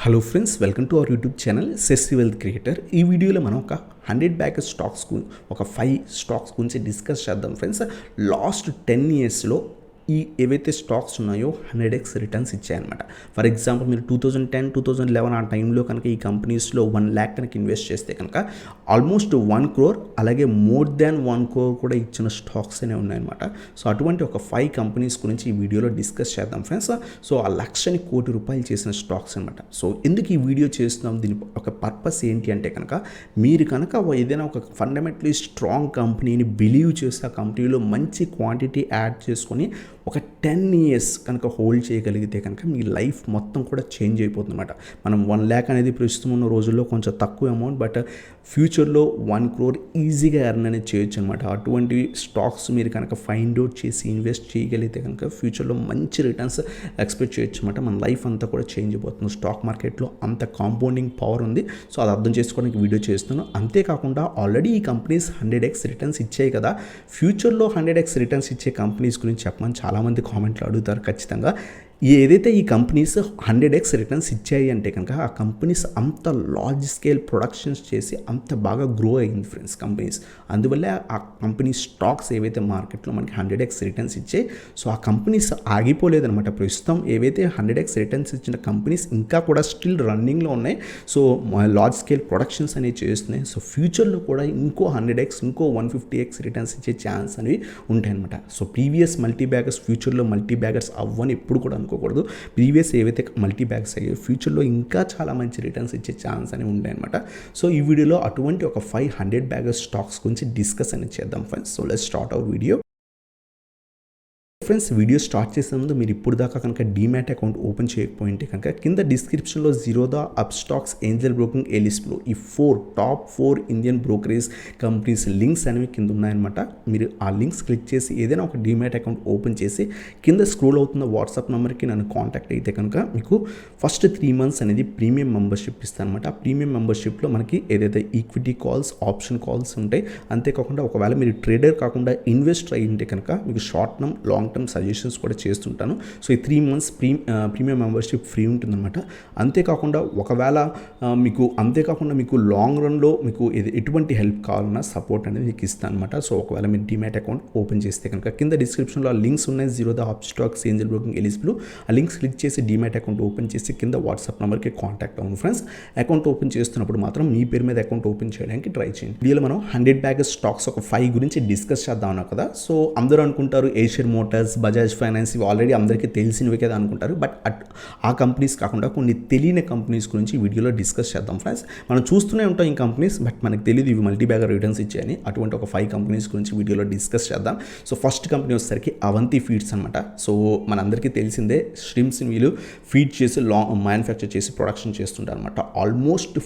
Hello friends, welcome to our YouTube channel సెస్సి wealth creator. ఈ వీడియోలో మనం ఒక 100 బ్యాక్ స్టాక్స్ ఒక 5 స్టాక్స్ గురించి డిస్కస్ చేద్దాం ఫ్రెండ్స్. లాస్ట్ 10 ఇయర్స్లో ఏవైతే స్టాక్స్ ఉన్నాయో 100x రిటర్న్స్ ఇచ్చాయన్నమాట. ఫర్ ఎగ్జాంపుల్ మీరు 2010-2011 ఆ టైంలో కనుక ఈ కంపెనీస్లో 1 lakh కనుక ఇన్వెస్ట్ చేస్తే కనుక ఆల్మోస్ట్ 1 crore అలాగే మోర్ దాన్ 1 crore కూడా ఇచ్చిన స్టాక్స్ అనే ఉన్నాయన్నమాట. సో అటువంటి ఒక 5 కంపెనీస్ గురించి ఈ వీడియోలో డిస్కస్ చేద్దాం ఫ్రెండ్స్. సో ఆ 1,00,000 కోటి రూపాయలు చేసిన స్టాక్స్ అనమాట. సో ఎందుకు ఈ వీడియో చేస్తున్నాం, దీని ఒక పర్పస్ ఏంటి అంటే కనుక మీరు కనుక ఏదైనా ఒక ఫండమెంటలీ స్ట్రాంగ్ కంపెనీని బిలీవ్ చేసి ఆ కంపెనీలో మంచి క్వాంటిటీ యాడ్ చేసుకొని ఒక 10 years కనుక హోల్డ్ చేయగలిగితే కనుక మీ లైఫ్ మొత్తం కూడా చేంజ్ అయిపోతుంది అనమాట. మనం 1 lakh అనేది ప్రస్తుతం ఉన్న రోజుల్లో కొంచెం తక్కువ అమౌంట్, బట్ ఫ్యూచర్లో 1 crore ఈజీగా ఎర్న్ అనేది చేయొచ్చు అనమాట. అటువంటి స్టాక్స్ మీరు కనుక ఫైండ్ అవుట్ చేసి ఇన్వెస్ట్ చేయగలిగితే కనుక ఫ్యూచర్లో మంచి రిటర్న్స్ ఎక్స్పెక్ట్ చేయొచ్చు అనమాట. మన లైఫ్ అంతా కూడా చేంజ్ అయిపోతుంది. స్టాక్ మార్కెట్లో అంత కాంపౌండింగ్ పవర్ ఉంది. సో అది అర్థం చేసుకోవడానికి వీడియో చేస్తున్నాను. అంతేకాకుండా ఆల్రెడీ ఈ కంపెనీస్ 100x రిటర్న్స్ ఇచ్చాయి కదా, ఫ్యూచర్లో 100x రిటర్న్స్ ఇచ్చే కంపెనీస్ గురించి చెప్పమని చాలామంది కామెంట్లు అడుగుతారు. ఖచ్చితంగా ఏదైతే ఈ కంపెనీస్ 100x రిటర్న్స్ ఇచ్చాయి అంటే కనుక ఆ కంపెనీస్ అంత లార్జ్ స్కేల్ ప్రొడక్షన్స్ చేసి అంత బాగా గ్రో అయ్యింది ఫ్రెండ్స్ కంపెనీస్. అందువల్ల ఆ కంపెనీ స్టాక్స్ ఏవైతే మార్కెట్లో మనకి 100x రిటర్న్స్ ఇచ్చాయి, సో ఆ కంపెనీస్ ఆగిపోలేదన్నమాట. ప్రస్తుతం ఏవైతే 100x రిటర్న్స్ ఇచ్చిన కంపెనీస్ ఇంకా కూడా స్టిల్ రన్నింగ్లో ఉన్నాయి. సో లార్జ్ స్కేల్ ప్రొడక్షన్స్ అనేవి చేస్తున్నాయి. సో ఫ్యూచర్లో కూడా ఇంకో 100x ఇంకో 150x రిటర్న్స్ ఇచ్చే ఛాన్స్ అనేవి ఉంటాయన్నమాట. సో ప్రీవియస్ మల్టీ బ్యాగర్స్ ఫ్యూచర్లో మల్టీ బ్యాగర్స్ అవ్వని ఎప్పుడు కూడా అనుకోకూడదు. ప్రీవియస్ ఏవైతే మల్టీ బ్యాగ్స్ అయ్యాయో ఫ్యూచర్లో ఇంకా చాలా మంచి రిటర్న్స్ ఇచ్చే ఛాన్స్ అనేవి ఉంటాయన్నమాట. సో ఈ వీడియోలో అటువంటి ఒక 500 బ్యాగర్స్ స్టాక్స్ గురించి డిస్కస్ అనేది చేద్దాం friends. So let's start our video. Friends, video start చేసే ముందు మీరు ఇప్పుడు దాకా కనుక డీమ్యాట్ అకౌంట్ ఓపెన్ చేయకపోయింటే కనుక కింద డిస్క్రిప్షన్లో జీరోదా, అప్స్టాక్స్, ఏంజల్ బ్రోకింగ్, ఎలిస్ప్రో ఈ top 4 Indian brokerage companies links అనేవి కింద ఉన్నాయన్నమాట. మీరు ఆ లింక్స్ క్లిక్ చేసి ఏదైనా ఒక డీమ్యాట్ అకౌంట్ ఓపెన్ చేసి కింద స్క్రోల్ అవుతున్న వాట్సాప్ నెంబర్కి నన్ను కాంటాక్ట్ అయితే కనుక మీకు ఫస్ట్ 3 months అనేది ప్రీమియం మెంబర్షిప్ ఇస్తాను అనమాట. ఆ ప్రీమియం మెంబర్షిప్లో మనకి ఏదైతే ఈక్విటీ కాల్స్, ఆప్షన్ కాల్స్ ఉంటాయి. అంతేకాకుండా ఒకవేళ మీరు ట్రేడర్ కాకుండా ఇన్వెస్టర్ అయి ఉంటే కనుక మీకు short term, long term suggestions కూడా చేస్తుంటాను. సో ఈ 3 months ప్రీమియం మెంబర్షిప్ ఫ్రీ ఉంటుందన్నమాట. అంతేకాకుండా ఒకవేళ మీకు లాంగ్ రన్లో మీకు ఎటువంటి హెల్ప్ కావాలన్నా సపోర్ట్ అనేది మీకు ఇస్తాను అనమాట. సో ఒకవేళ మీరు డీమ్యాట్ అకౌంట్ ఓపెన్ చేస్తే కనుక కింద డిస్క్రిప్షన్లో ఆ లింక్స్ ఉన్నాయి. జీరోదా, అప్స్టాక్స్, ఏంజల్ బ్రోకింగ్, ఎలిస్ప్రో ఆ లింక్స్ క్లిక్ చేసి డీమ్యాట్ అకౌంట్ ఓపెన్ చేసి కింద వాట్సాప్ నెంబర్కి కాంటాక్ట్ అవ్వండి ఫ్రెండ్స్. అకౌంట్ ఓపెన్ చేస్తున్నప్పుడు మాత్రం మీ పేరు మీద అకౌంట్ ఓపెన్ చేయడానికి ట్రై చేయండి. వీడియోలో మనం 100 బ్యాగర్స్ స్టాక్స్ ఒక 5 గురించి డిస్కస్ చేద్దాం అన్నాం కదా. సో అందరూ అనుకుంటారు ఏషియన్ మోటార్స్, బజాజ్ ఫైనాన్స్ ఇవి ఆల్రెడీ అందరికీ తెలిసినవి కదా అనుకుంటారు. బట్ ఆ కంపెనీస్ కాకుండా కొన్ని తెలియని కంపెనీస్ గురించి వీడియోలో డిస్కస్ చేద్దాం ఫ్రెండ్స్. మనం చూస్తూనే ఉంటాం ఈ కంపెనీస్, బట్ మనకు తెలియదు ఇవి మల్టీ బ్యాగర్ రిటర్న్స్ ఇచ్చాయని. అటువంటి ఒక 5 కంపెనీస్ గురించి వీడియోలో డిస్కస్ చేద్దాం. సో ఫస్ట్ కంపెనీ వచ్చేసరికి అవంతి ఫీడ్స్ అనమాట. సో మనందరికీ తెలిసిందే, స్ట్రీమ్స్ని వీళ్ళు ఫీడ్ చేసి మ్యానుఫ్యాక్చర్ చేసి ప్రొడక్షన్ చేస్తుంటారు అనమాట. ఆల్మోస్ట్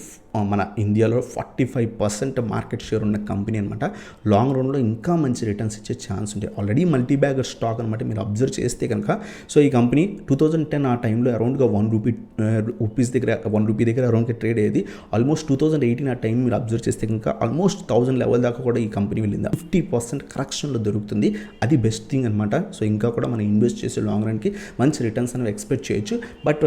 మన ఇండియాలో 45% మార్కెట్ షేర్ ఉన్న కంపెనీ అనమాట. లాంగ్ రన్లో ఇంకా మంచి రిటర్న్స్ ఇచ్చే ఛాన్స్ ఉంటాయి. ఆల్రెడీ మల్టీ బ్యాగర్ స్టాక్ అనమాట. మీరు అబ్జర్వ్ చేస్తే కనుక సో ఈ కంపెనీ 2010 ఆ టైంలో అరౌండ్గా 1 రూపీ దగ్గర అరౌండ్గా ట్రేడ్ అయ్యేది. ఆల్మోస్ట్ 2018 ఆ టైం మీరు అబ్జర్వ్ చేస్తే కనుక ఆల్మోస్ట్ 1000 లెవెల్ దాకా కూడా ఈ కంపెనీ వెళ్ళింది. 50% కరెక్షన్లో దొరుకుతుంది. అది బెస్ట్ థింగ్ అనమాట. సో ఇంకా కూడా మనం ఇన్వెస్ట్ చేసే లాంగ్ రన్కి మంచి రిటర్న్స్ అనేవి ఎక్స్పెక్ట్ చేయొచ్చు. బట్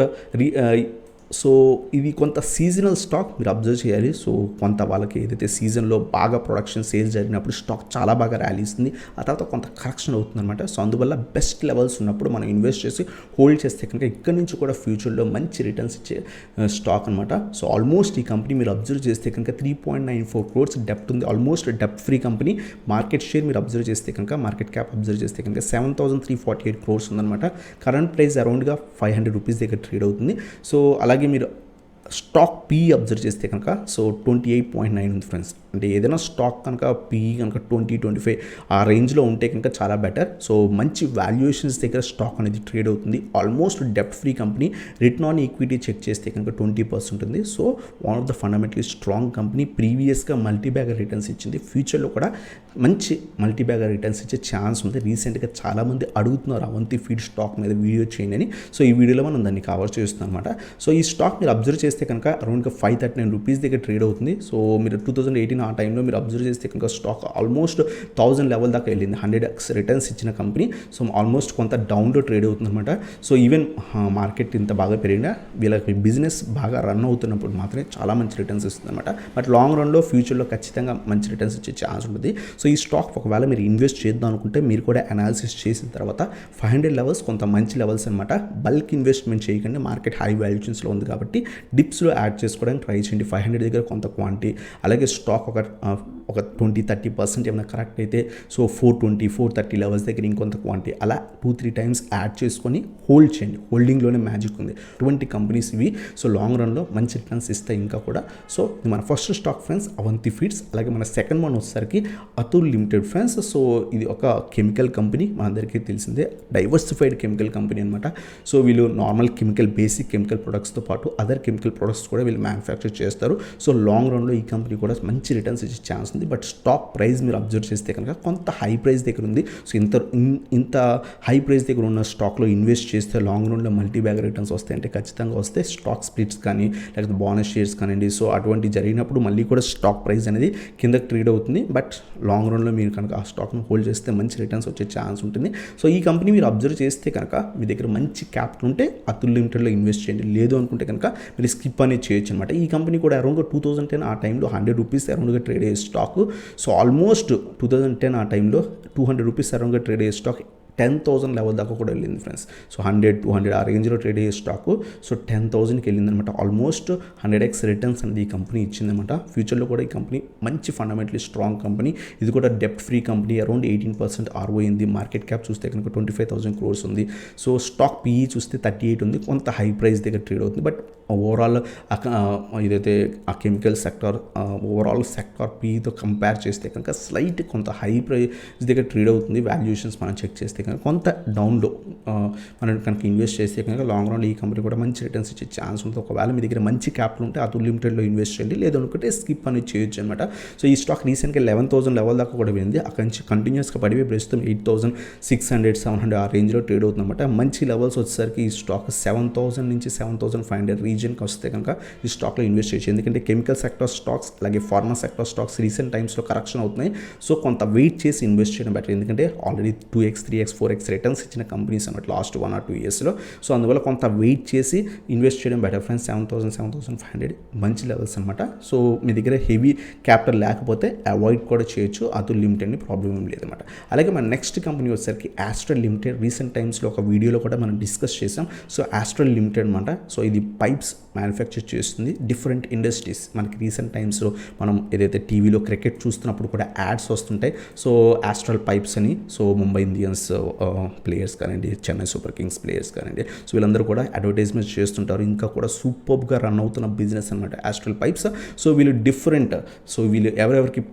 సో ఇది కొంత సీజనల్ స్టాక్ మీరు అబ్జర్వ్ చేయాలి. సో కొంత వాళ్ళకి ఏదైతే సీజన్లో బాగా ప్రొడక్షన్ సేల్స్ జరిగినప్పుడు స్టాక్ చాలా బాగా ర్యాలీ ఇస్తుంది. ఆ తర్వాత కొంత కరెక్షన్ అవుతుంది అనమాట. సో అందువల్ల బెస్ట్ లెవెల్స్ ఉన్నప్పుడు మనం ఇన్వెస్ట్ చేసి హోల్డ్ చేస్తే కనుక ఇక్కడ నుంచి కూడా ఫ్యూచర్లో మంచి రిటర్న్స్ ఇచ్చే స్టాక్ అనమాట. సో ఆల్మోస్ట్ ఈ కంపెనీ మీరు అబ్జర్వ్ చేస్తే కనుక 3.94 crores డెప్ట్ ఉంది. ఆల్మోస్ట్ డెప్ట్ ఫ్రీ కంపెనీ. మార్కెట్ షేర్ మీరు అబ్జర్వ్ చేస్తే కనుక, మార్కెట్ క్యాప్ అబ్జర్వ్ చేస్తే కనుక 7,348 crores ఉందన్నమాట. కరెంట్ ప్రైస్ అరౌండ్గా 500 రూపీస్ దగ్గర ట్రేడ్ అవుతుంది. సో అలాగే మీరు స్టాక్ పీ అబ్జర్వ్ చేస్తే కనుక సో 28.9 ఉంది ఫ్రెండ్స్. అంటే ఏదైనా స్టాక్ కనుక పీ కనుక 20-25 ఆ రేంజ్లో ఉంటే కనుక చాలా బెటర్. సో మంచి వాల్యుయేషన్స్ దగ్గర స్టాక్ అనేది ట్రేడ్ అవుతుంది. ఆల్మోస్ట్ డెప్ట్ free company. Return on equity check చేస్తే కనుక 20% ఉంటుంది. So one of the fundamentally strong company. ప్రీవియస్గా మల్టీ బ్యాగర్ రిటర్న్స్ ఇచ్చింది. ఫ్యూచర్లో కూడా మంచి మల్టీ బ్యాగర్ రిటర్న్స్ ఇచ్చే ఛాన్స్ ఉంది. రీసెంట్గా చాలామంది అడుగుతున్నారు అవంతి ఫీడ్ స్టాక్ మీద వీడియో చేయండి అని. సో ఈ వీడియోలో మనం దాన్ని కవర్ చేస్తున్నాం అనమాట. సో ఈ స్టాక్ మీరు అబ్జర్వ్ చేస్తే చేస్తే కనుక అరౌండ్గా 539 రూపీస్ దగ్గర ట్రేడ్ అవుతుంది. సో మీరు 2018 ఆ టైంలో మీరు అబ్జర్వ్ చేస్తే కనుక స్టాక్ ఆల్మోస్ట్ 1000 లెవెల్ దాకా వెళ్ళింది. 100x రిటర్న్స్ ఇచ్చిన కంపెనీ. సో ఆల్మోస్ట్ కొంత డౌన్లో ట్రేడ్ అవుతుంది అనమాట. సో ఈవెన్ మార్కెట్ ఇంత బాగా పెరిగినా వీళ్ళకి బిజినెస్ బాగా రన్ అవుతున్నప్పుడు మాత్రమే చాలా మంచి రిటర్న్స్ ఇస్తుంది అనమాట. బట్ లాంగ్ రన్లో ఫ్యూచర్లో ఖచ్చితంగా మంచి రిటర్న్స్ ఇచ్చే ఛాన్స్ ఉంటుంది. సో ఈ స్టాక్ ఒకవేళ మీరు ఇన్వెస్ట్ చేద్దాం అనుకుంటే మీరు కూడా అనాలిసిస్ చేసిన తర్వాత 500 లెవెల్స్ కొంత మంచి లెవెల్స్ అనమాట. బల్క్ ఇన్వెస్ట్మెంట్ చేయకండి, మార్కెట్ హై వాల్యుయేషన్స్లో ఉంది కాబట్టి డిప్స్లో యాడ్ చేసుకోవడానికి ట్రై చేయండి. 500 దగ్గర కొంత క్వాంటిటీ, అలాగే స్టాక్ ఒక 20-30% ఏమైనా కరెక్ట్ అయితే సో 420-430 లెవెల్స్ దగ్గర ఇంకొంత క్వాంటిటీ అలా 2-3 టైమ్స్ యాడ్ చేసుకొని హోల్డ్ చేయండి. హోల్డింగ్లోనే మ్యాజిక్ ఉంది. 20 కంపెనీస్ ఇవి. సో లాంగ్ రన్లో మంచి రిటర్న్స్ ఇస్తాయి ఇంకా కూడా. సో మన first stock friends Avanti feeds. అలాగే మన సెకండ్ వన్ వచ్చేసరికి అతుల్ లిమిటెడ్ ఫ్రెండ్స్. సో ఇది ఒక కెమికల్ కంపెనీ, మనందరికీ తెలిసిందే, డైవర్సిఫైడ్ కెమికల్ కంపెనీ అనమాట. సో వీళ్ళు నార్మల్ కెమికల్, బేసిక్ కెమికల్ ప్రొడక్ట్స్తో పాటు అదర్ కెమికల్ ప్రొడక్ట్స్ కూడా వీళ్ళు మ్యానుఫ్యాక్చర్ చేస్తారు. సో లాంగ్ రన్లో ఈ కంపెనీ కూడా మంచి రిటర్న్స్ ఇచ్చే ఛాన్స్ ఉంది. బట్ స్టాక్ ప్రైస్ మీరు అబ్జర్వ్ చేస్తే కనుక కొంత హై ప్రైస్ దగ్గర ఉంది. సో ఇంత హై ప్రైస్ దగ్గర ఉన్న స్టాక్లో ఇన్వెస్ట్ చేస్తే లాంగ్ రన్లో మల్టీ బ్యాగ్ రిటర్న్స్ వస్తాయంటే ఖచ్చితంగా వస్తే స్టాక్ స్ప్లిట్స్ కానీ లేకపోతే బోనస్ షేర్స్ కానివ్వండి. సో అటువంటి జరిగినప్పుడు మళ్ళీ కూడా స్టాక్ ప్రైస్ అనేది కిందకి ట్రేడ్ అవుతుంది. బట్ లాంగ్ రన్లో మీరు కనుక ఆ స్టాక్ను హోల్డ్ చేస్తే మంచి రిటర్న్స్ వచ్చే ఛాన్స్ ఉంటుంది. సో ఈ కంపెనీ మీరు అబ్జర్వ్ చేస్తే కనుక మీ దగ్గర మంచి క్యాపిటల్ ఉంటే అతుల్ లిమిటెడ్లో ఇన్వెస్ట్ చేయండి. లేదు అనుకుంటే కనుక మీరు స్కిప్ అనేది చేయొచ్చు అనమాట. ఈ కంపెనీ కూడా అరౌండ్గా 2010 ఆ టైంలో 100 రూపీస్ అరౌండ్గా ట్రేడ్ అయ్యే స్టాక్. సో ఆల్మోస్ట్ 2010 ఆ టైంలో 200 రూపీస్ అరౌండ్గా ట్రేడ్ అయ్యే స్టాక్ 10,000 లెవెల్ దాకా కూడా వెళ్ళింది ఫ్రెండ్స్. సో 100-200 ఆ రేంజ్లో ట్రేడ్ అయ్యే స్టాకు సో 10,000కి వెళ్ళింది అనమాట. ఆల్మోస్ట్ 100x రిటర్న్స్ అనేది ఈ కంపెనీ ఇచ్చిందనమాట. ఫ్యూచర్లో కూడా ఈ కంపెనీ మంచి ఫండమెంటలీ స్ట్రాంగ్ కంపెనీ. ఇది కూడా డెప్ట్ ఫ్రీ కంపెనీ. అరౌండ్ 18% ROE ఉంది. మార్కెట్ క్యాప్ చూస్తే కనుక 25,000 crores ఉంది. సో స్టాక్ PE చూస్తే 38 ఉంది. కొంత హై ప్రైస్ దగ్గర ట్రేడ్ అవుతుంది. బట్ ఓవరాల్ ఇదైతే ఆ కెమికల్ సెక్టార్ ఓవరాల్ సెక్టార్ PEతో కంపేర్ చేస్తే కనుక స్లైట్ కొంత హై ప్రైస్ దగ్గర ట్రేడ్ అవుతుంది. వాల్యుయేషన్స్ మనం చెక్ చేస్తే కనుక కొంత డౌన్లో మనం కనుక ఇన్వెస్ట్ చేస్తే కనుక లాంగ్ రన్ ఈ కంపెనీ కూడా మంచి రిటర్న్స్ ఇచ్చే ఛాన్స్ ఉంటుంది. ఒకవేళ మీ దగ్గర మంచి క్యాపిటల్ ఉంటే అతుల్ లిమిటెడ్లో ఇన్వెస్ట్ చేయండి. లేదనుకుంటే స్కిప్ అనేది చేయొచ్చు అనమాట. సో ఈ స్టాక్ రీసెంట్గా 11,000 లెవెల్ దాకా కూడా వెళ్ళింది. అక్కడి నుంచి కంటిన్యూస్గా పడిపోయి ప్రస్తుతం 8,600-700 ఆ రేంజ్లో ట్రేడ్ అవుతుంది అనమాట. మంచి లెవెల్స్ వచ్చేసరికి ఈ స్టాక్ 7,000 నుంచి 7,500 రీజన్కి వస్తే కనుక ఈ స్టాక్లో ఇన్వెస్ట్ చేయొచ్చు. ఎందుకంటే కెమికల్ సెక్టర్ స్టాక్స్ అలాగే ఫార్మా సెక్టర్ స్టాక్స్ రీసెంట్ టైమ్స్లో కరెక్షన్ అవుతున్నాయి. సో కొంత వెయిట్ చేసి ఇన్వెస్ట్ చేయడం బెటర్. ఎందుకంటే already 2x 3x 4x returns ఇచ్చిన కంపెనీస్ అన్నమాట లాస్ట్ 1 or 2 yearsలో. సో అందువల్ల కొంత వెయిట్ చేసి ఇన్వెస్ట్ చేయడం బెటర్ ఫ్రెండ్స్. 7,000-7,500 మంచి లెవెల్స్ అనమాట. సో మీ దగ్గర హెవీ క్యాపిటల్ లేకపోతే అవాయిడ్ కూడా చేయొచ్చు. అతుల్ లిమిటెడ్ని ప్రాబ్లం ఏం లేదన్నమాట. అలాగే మన నెక్స్ట్ కంపెనీ వచ్చేసరికి ఆస్ట్రల్ లిమిటెడ్. రీసెంట్ టైమ్స్లో ఒక వీడియోలో కూడా మనం డిస్కస్ చేసాం. సో ఆస్ట్రల్ లిమిటెడ్ అనమాట. సో ఇది పైప్స్ మ్యానుఫ్యాక్చర్ చేస్తుంది డిఫరెంట్ ఇండస్ట్రీస్. మనకి రీసెంట్ టైమ్స్లో మనం ఏదైతే టీవీలో క్రికెట్ చూస్తున్నప్పుడు కూడా యాడ్స్ వస్తుంటాయి. సో ఆస్ట్రల్ పైప్స్ అని. సో ముంబై ఇండియన్స్ ప్లేయర్స్ కానివ్వండి, చెన్నై సూపర్ కింగ్స్ ప్లేయర్స్ కానివ్వండి, సో వీళ్ళందరూ కూడా అడ్వర్టైజ్మెంట్స్ చేస్తుంటారు. ఇంకా కూడా సూపర్గా రన్ అవుతున్న బిజినెస్ అనమాట ఆస్ట్రల్ పైప్స్. సో వీళ్ళు డిఫరెంట్, సో వీళ్ళు ఎవరెవరికి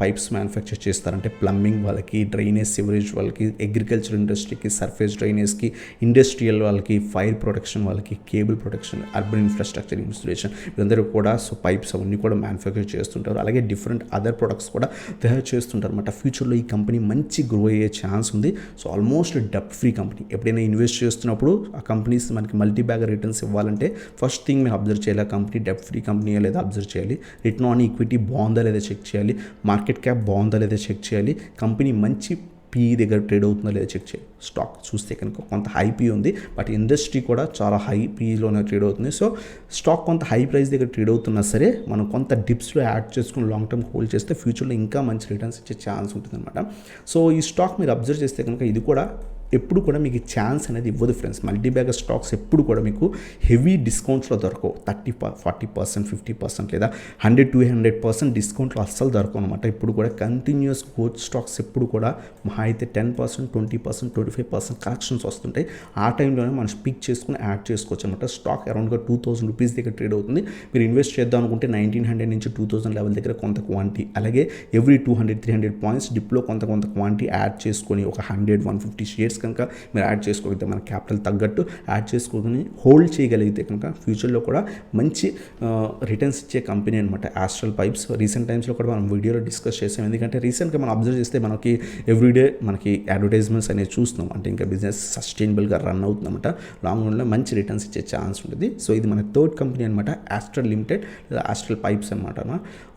పైప్స్ మ్యానుఫ్యాక్చర్ చేస్తారంటే ప్లంబింగ్ వాళ్ళకి, డ్రైనేజ్ సివరేజ్ వాళ్ళకి, అగ్రికల్చర్ ఇండస్ట్రీకి, సర్ఫేస్ డ్రైనేజ్కి, ఇండస్ట్రియల్ వాళ్ళకి, ఫైర్ ప్రొటెక్షన్ వాళ్ళకి, cable protection, urban infrastructure installation, వీళ్ళందరూ కూడా సో పైప్స్ అవన్నీ కూడా మ్యానుఫ్యాక్చర్ చేస్తుంటారు. అలాగే డిఫరెంట్ అదర్ ప్రొడక్ట్స్ కూడా తయారు చేస్తుంటారు అనమాట. ఫ్యూచర్లో ఈ కంపెనీ మంచి గ్రో అయ్యే ఛాన్స్ ఉంది. సో ఆల్మోస్ట్ డెప్ట్ ఫ్రీ కంపెనీ. ఎప్పుడైనా ఇన్వెస్ట్ చేస్తున్నప్పుడు ఆ కంపెనీస్ మనకి మల్టీ బ్యాగ్ రిటర్న్స్ ఇవ్వాలంటే ఫస్ట్ థింగ్ మీరు అబ్జర్వ్ చేయాలి, ఆ కంపెనీ డెప్ట్ ఫ్రీ కంపెనీ లేదా అబ్జర్వ్ చేయాలి. రిటర్న్ ఆన్ ఈక్విటీ బాగుందా లేదా చెక్ చేయాలి. మార్కెట్ క్యాప్ బాగుందా లేదా చెక్ చేయాలి. కంపెనీ మంచి PE దగ్గర ట్రేడ్ అవుతుందా లేదా చెక్ చేయాలి. స్టాక్ చూస్తే కనుక కొంత హై PE ఉంది, బట్ ఇండస్ట్రీ కూడా చాలా హై PEలోనే ట్రేడ్ అవుతుంది. సో స్టాక్ కొంత హై ప్రైస్ దగ్గర ట్రేడ్ అవుతున్నా సరే మనం కొంత డిప్స్లో యాడ్ చేసుకుని లాంగ్ టర్మ్ హోల్డ్ చేస్తే ఫ్యూచర్లో ఇంకా మంచి రిటర్న్స్ ఇచ్చే ఛాన్స్ ఉంటుంది అనమాట. సో ఈ స్టాక్ మీరు అబ్జర్వ్ చేస్తే కనుక ఇది కూడా ఎప్పుడు కూడా మీకు ఛాన్స్ అనేది ఇవ్వదు ఫ్రెండ్స్. మల్టీ బ్యాగర్ స్టాక్స్ ఎప్పుడు కూడా మీకు హెవీ డిస్కౌంట్స్లో దొరకవు. 30-40%, 50% లేదా 100-200% డిస్కౌంట్లో అస్సలు దొరకవు అనమాట. ఇప్పుడు కూడా కంటిన్యూస్ గ్రోత్ స్టాక్స్ ఎప్పుడు కూడా మహా అయితే 10%, 20%, 25% కరెక్షన్స్ వస్తుంటాయి. ఆ టైంలోనే మనం పిక్ చేసుకుని యాడ్ చేసుకోవచ్చు అనమాట. స్టాక్ అరౌండ్గా 2,000 రూపీస్ దగ్గర ట్రేడ్ అవుతుంది. మీరు ఇన్వెస్ట్ చేద్దాం అనుకుంటే 1,900 నుంచి 2,000 లెవెల్ దగ్గర కొంత క్వాంటిటీ, అలాగే ఎవ్రీ 200-300 పాయింట్స్ డిప్లో కొంత క్వాంటిటీ యాడ్ చేసుకొని ఒక 100-150 షేర్స్ కనుక మీరు యాడ్ చేసుకోగలిగితే మన క్యాపిటల్ తగ్గట్టు యాడ్ చేసుకోగలిగి హోల్డ్ చేయగలిగితే కనుక ఫ్యూచర్లో కూడా మంచి రిటర్న్స్ ఇచ్చే కంపెనీ అనమాట ఆస్ట్రల్ పైప్స్. రీసెంట్ టైమ్స్లో కూడా మనం వీడియోలో డిస్కస్ చేసాం. ఎందుకంటే రీసెంట్గా మనం అబ్జర్వ్ చేస్తే మనకి ఎవ్రీడే మనకి అడ్వర్టైజ్మెంట్స్ అనేవి చూస్తున్నాం. అంటే ఇంకా బిజినెస్ సస్టైనబుల్గా రన్ అవుతుందన్నమాట. లాంగ్ రన్లో మంచి రిటర్న్స్ ఇచ్చే ఛాన్స్ ఉంటుంది. సో ఇది మన థర్డ్ కంపెనీ అనమాట, ఆస్ట్రల్ లిమిటెడ్ లేదా ఆస్ట్రల్ పైప్స్ అనమాట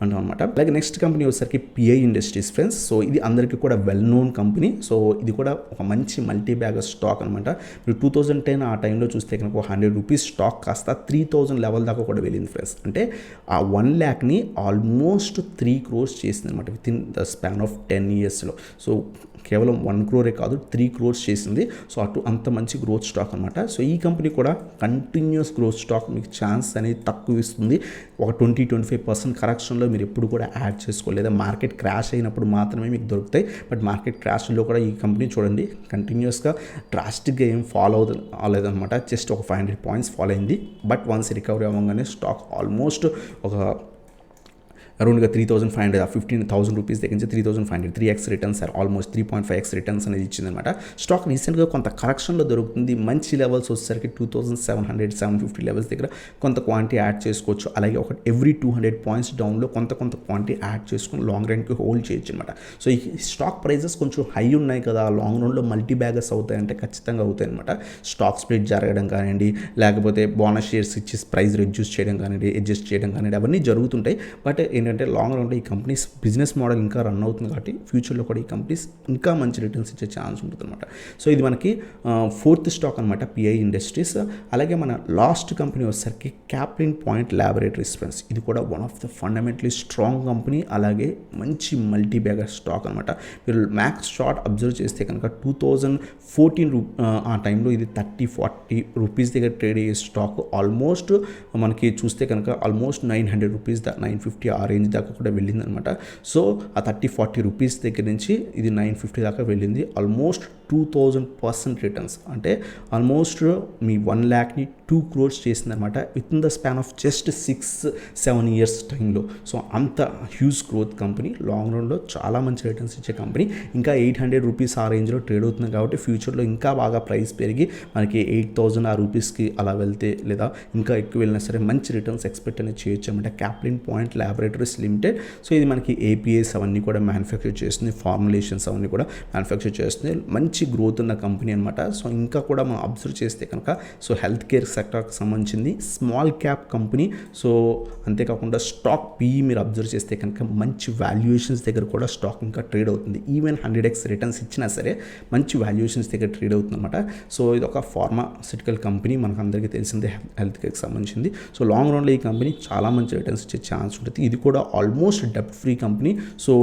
అంటాం అనమాట. అలాగే నెక్స్ట్ కంపెనీ వచ్చేసరికి పిఐ ఇండస్ట్రీస్ ఫ్రెండ్స్. సో ఇది అందరికీ కూడా వెల్ నోన్ కంపెనీ. సో ఇది కూడా ఒక మంచి మల్టీ బ్యాగర్ స్టాక్ అనమాట. మీరు 2010 ఆ టైంలో చూస్తే కనుక ₹100 స్టాక్ కాస్త 3000 లెవెల్ దాకా కూడా వెళ్ళింది ఫ్రెండ్స్. అంటే ఆ 1 lakhని ఆల్మోస్ట్ 3 crores చేసింది అనమాట with in the span of 10 yearsలో. సో కేవలం 1 crore కాదు 3 crores చేసింది. సో అంత మంచి గ్రోత్ స్టాక్ అనమాట. సో ఈ కంపెనీ కూడా కంటిన్యూస్ గ్రోత్ స్టాక్ మీకు ఛాన్స్ అనేది తక్కువ ఇస్తుంది. ఒక 20-25% కరెక్షన్లో మీరు ఎప్పుడు కూడా యాడ్ చేసుకోలేదు. లేదా మార్కెట్ క్రాష్ అయినప్పుడు మాత్రమే మీకు దొరుకుతాయి. బట్ మార్కెట్ క్రాష్లో కూడా ఈ కంపెనీ చూడండి కంటిన్యూస్గా డ్రాస్టిక్గా ఏం ఫాలో అవ్వలేదన్నమాట. జస్ట్ ఒక 500 points ఫాలో అయింది. బట్ వన్స్ రికవరీ అవ్వగానే స్టాక్ ఆల్మోస్ట్ ఒక అరౌండ్గా 3500 ₹15,000 దగ్గర నుంచి 3500 3x returns almost 3.5x returns అనేది ఇచ్చిందనమాట. స్టాక్ రీసెంట్గా కొంత కరెక్షన్లో దొరుకుతుంది. మంచి లెవెల్స్ వచ్చేసరికి 2700-750 లెవెల్స్ దగ్గర కొంత క్వాంటిటీ యాడ్ చేసుకోవచ్చు. అలాగే ఒక ఎవ్రీ 200 points డౌన్లో కొంత క్వాంటిటీ యాడ్ చేసుకుని లాంగ్ రన్కి హోల్డ్ చేయొచ్చు అనమాట. సో ఈ స్టాక్ ప్రైజెస్ కొంచెం హై ఉన్నాయి కదా, లాంగ్ రన్లో మల్టీ బ్యాగర్స్ అవుతాయంటే ఖచ్చితంగా అవుతాయి అనమాట. స్టాక్ స్ప్లిట్ జరగడం కానివ్వండి, లేకపోతే బోనస్ షేర్స్ ఇచ్చి ప్రైస్ రెడ్యూస్ చేయడం కానివ్వండి, అడ్జస్ట్ చేయడం కానివ్వండి, అవన్నీ జరుగుతుంటాయి. బట్ ఏంటంటే లాంగ్ రన్లో ఈ కంపెనీస్ బిజినెస్ మోడల్ ఇంకా రన్ అవుతుంది కాబట్టి ఫ్యూచర్లో కూడా ఈ కంపెనీస్ ఇంకా మంచి రిటర్న్స్ ఇచ్చే ఛాన్స్ ఉంటుంది అనమాట. సో ఇది మనకి ఫోర్త్ స్టాక్ అనమాట పిఐ ఇండస్ట్రీస్. అలాగే మన లాస్ట్ కంపెనీ వచ్చేసరికి క్యాప్లిన్ పాయింట్ ల్యాబొరేటరీస్ ఫ్రెండ్స్. ఇది కూడా one of the fundamentally strong company, అలాగే మంచి మల్టీ బ్యాగర్ స్టాక్ అనమాట. మీరు మ్యాక్స్ షార్ట్ అబ్జర్వ్ చేస్తే కనుక 2014 ఆ టైంలో ఇది ₹30-40 దగ్గర ట్రేడ్ అయ్యే స్టాక్ ఆల్మోస్ట్ మనకి చూస్తే కనుక ఆల్మోస్ట్ ₹900 950 ఆ రేంజ్ దాకా కూడా వెళ్ళిందనమాట. సో ఆ ₹30-40 దగ్గర నుంచి ఇది 950 దాకా వెళ్ళింది. Almost 2000% returns. అంటే ఆల్మోస్ట్ మీ 1 lakhని 2 crores చేసిందనమాట with in the span of just 6-7 years టైంలో. సో అంత హ్యూజ్ గ్రోత్ కంపెనీ, లాంగ్ రన్లో చాలా మంచి రిటర్న్స్ ఇచ్చే కంపెనీ. ఇంకా ₹800 ఆ రేంజ్లో ట్రేడ్ అవుతుంది కాబట్టి ఫ్యూచర్లో ఇంకా బాగా ప్రైస్ పెరిగి మనకి 8000 ఆ రూపీస్కి అలా వెళ్తే లేదా ఇంకా ఎక్కువ వెళ్ళినా సరే మంచి రిటర్న్స్ ఎక్స్పెక్ట్ అనేది చేయొచ్చు అనమాట. Caplin point laboratories limited. So ఇది మనకి ఏపీఐస్ అవన్నీ కూడా మ్యానుఫ్యాక్చర్ చేస్తుంది, ఫార్ములేషన్స్ అవన్నీ కూడా మ్యానుఫ్యాక్చర్ చేస్తుంది. మంచి గ్రోత్ ఉన్న కంపెనీ అనమాట. సో ఇంకా కూడా మనం అబ్జర్వ్ చేస్తే కనుక సో హెల్త్ కేర్ సెక్టర్కి సంబంధించింది స్మాల్ క్యాప్ కంపెనీ. సో అంతేకాకుండా స్టాక్ పీఈ మీరు అబ్జర్వ్ చేస్తే కనుక మంచి వాల్యుయేషన్స్ దగ్గర కూడా స్టాక్ ఇంకా ట్రేడ్ అవుతుంది. ఈవెన్ 100x రిటర్న్స్ ఇచ్చినా సరే మంచి వాల్యుయేషన్స్ దగ్గర ట్రేడ్ అవుతుంది అనమాట. సో ఇది ఒక ఫార్మాసిటికల్ కంపెనీ, మనకు అందరికీ తెలిసిందే హెల్త్ కేర్కి సంబంధించింది. సో లాంగ్ రన్లో ఈ కంపెనీ చాలా మంచి రిటర్న్స్ ఇచ్చే ఛాన్స్ ఉంటుంది. ఇది కూడా ఆల్మోస్ట్ డెబ్ట్ ఫ్రీ కంపెనీ. సో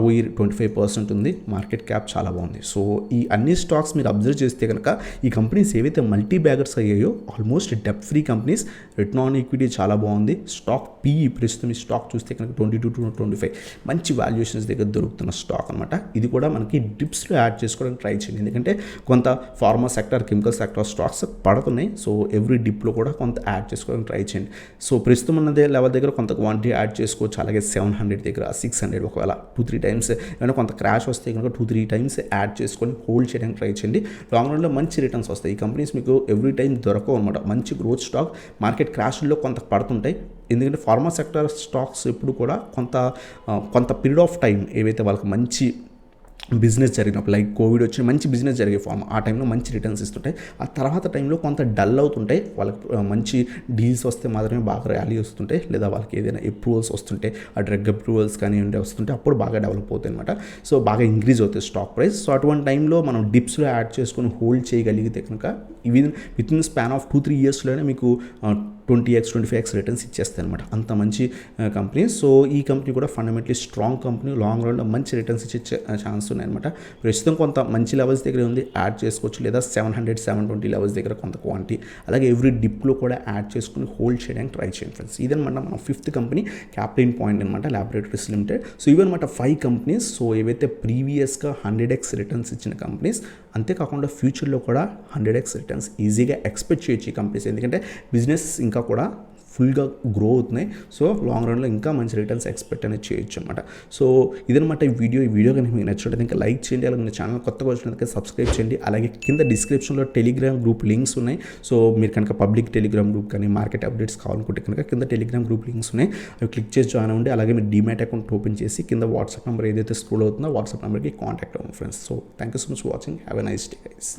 ROE 25% ఉంది, మార్కెట్ క్యాప్ చాలా బాగుంది. సో ఈ అన్ని స్టాక్స్ మీరు అబ్జర్వ్ చేస్తే కనుక ఈ కంపెనీస్ ఏవైతే మల్టీ బ్యాగర్స్ అయ్యాయో ఆల్మోస్ట్ డెబ్ట్ free companies, return on equity చాలా బాగుంది. స్టాక్ పీఈ ప్రస్తుతం ఈ స్టాక్ చూస్తే కనుక 22-25 మంచి వాల్యుయేషన్స్ దగ్గర దొరుకుతున్న స్టాక్ అనమాట. ఇది కూడా మనకి డిప్స్లో యాడ్ చేసుకోవడానికి ట్రై చేయండి. ఎందుకంటే కొంత pharma sector, chemical sector stocks పడుతున్నాయి. సో ఎవ్రీ డిప్లో కూడా కొంత యాడ్ చేసుకోవడానికి ట్రై చేయండి. సో ప్రస్తుతం ఉన్నదే లెవెల్ దగ్గర కొంత క్వాంటిటీ యాడ్ చేసుకోవచ్చు. అలాగే 700 దగ్గర 600 ఒకవేళ 2-3 times ఏమైనా కొంత క్రాష్ వస్తే కనుక 2-3 times యాడ్ చేసుకొని హోల్డ్ చేయడానికి ట్రై చేయండి. లాంగ్ రన్లో మంచి రిటర్న్స్ వస్తాయి. ఈ కంపెనీస్ మీకు ఎవ్రీ టైం దొరకవు అనమాట. మంచి గ్రోత్ స్టాక్, మార్కెట్ క్రాష్లో కొంత పడుతుంటాయి. ఎందుకంటే ఫార్మా సెక్టర్ స్టాక్స్ ఎప్పుడు కూడా కొంత పీరియడ్ ఆఫ్ టైం ఏవైతే వాళ్ళకి మంచి బిజినెస్ జరిగినప్పుడు, లైక్ కోవిడ్ వచ్చి మంచి బిజినెస్ జరిగే ఆ టైంలో మంచి రిటర్న్స్ ఇస్తుంటాయి. ఆ తర్వాత టైంలో కొంత డల్ అవుతుంటాయి. వాళ్ళకి మంచి డీల్స్ వస్తే మాత్రమే బాగా ర్యాలీ వస్తుంటాయి, లేదా వాళ్ళకి ఏదైనా అప్రూవల్స్ వస్తుంటే, ఆ డ్రగ్ అప్రూవల్స్ కానీ వస్తుంటే అప్పుడు బాగా డెవలప్ అవుతాయి అనమాట. సో బాగా ఇంక్రీజ్ అవుతాయి స్టాక్ ప్రైస్. సో అటువంటి టైంలో మనం డిప్స్లో యాడ్ చేసుకొని హోల్డ్ చేయగలిగితే కనుక విత్ ఇన్ స్పాన్ ఆఫ్ 2-3 yearsలోనే మీకు 20x 25x రిటర్న్స్ ఇచ్చేస్తాయి అనమాట. అంత మంచి కంపెనీ. సో ఈ కంపెనీ కూడా ఫండమెంటలీ స్ట్రాంగ్ కంపెనీ, లాంగ్ రన్లో మంచి రిటర్న్స్ ఇచ్చే ఛాన్స్ ఉన్నాయన్నమాట. ప్రస్తుతం కొంత మంచి లెవెల్స్ దగ్గర ఉంది, యాడ్ చేసుకోవచ్చు. లేదా 700-720 లెవెల్స్ దగ్గర కొంత క్వాంటిటీ, అలాగే ఎవ్రీ డిప్లో కూడా యాడ్ చేసుకుని హోల్డ్ చేయడానికి ట్రై చేయండి ఫ్రెండ్స్. ఇదనమాట మన 5th కంపెనీ క్యాప్లిన్ పాయింట్ అనమాట, ల్యాబొరేటరీస్ లిమిటెడ్. సో ఇవన్నమాట 5 కంపెనీస్. సో ఏవైతే ప్రీవియస్గా 100x రిటర్న్స్ ఇచ్చిన కంపెనీస్, అంతేకాకుండా ఫ్యూచర్లో కూడా 100x రిటర్న్స్ ఈజీగా ఎక్స్పెక్ట్ చేయొచ్చు ఈ కంపెనీస్. ఎందుకంటే బిజినెస్ ఇంకా కూడా ఫుల్గా గ్రో అవుతున్నాయి. సో లాంగ్ రన్లో ఇంకా మంచి రిటర్న్స్ ఎక్స్పెక్ట్ అనేది చేయొచ్చు అనమాట. సో ఇదనమాట ఈ వీడియో కనుక మీకు నచ్చినట్లయితే ఇంకా లైక్ చేయండి, అలాగే నా ఛానల్ కొత్తగా వచ్చినందుకే సబ్స్క్రైబ్ చేయండి. అలాగే కింద డిస్క్రిప్షన్లో టెలిగ్రామ్ గ్రూప్ లింక్స్ ఉన్నాయి. సో మీరు కనుక పబ్లిక్ టెలిగ్రామ్ గ్రూప్ కానీ మార్కెట్ అప్డేట్స్ కావాలనుకుంటే కనుక కింద టెలిగ్రామ్ గ్రూప్ లింక్స్ ఉన్నాయి, అవి క్లిక్ చేసి జాయిన్ అవ్వండి. అలాగే మీరు డీమ్యాట్ అకౌంట్ ఓపెన్ చేసి కింద వాట్సాప్ నెంబర్ ఏదైతే స్క్రోల్ అవుతుందో వాట్సాప్ నెంబర్కి కాంటాక్ట్ అవ్వండి friends. So thank you so much for watching. Have a nice day guys.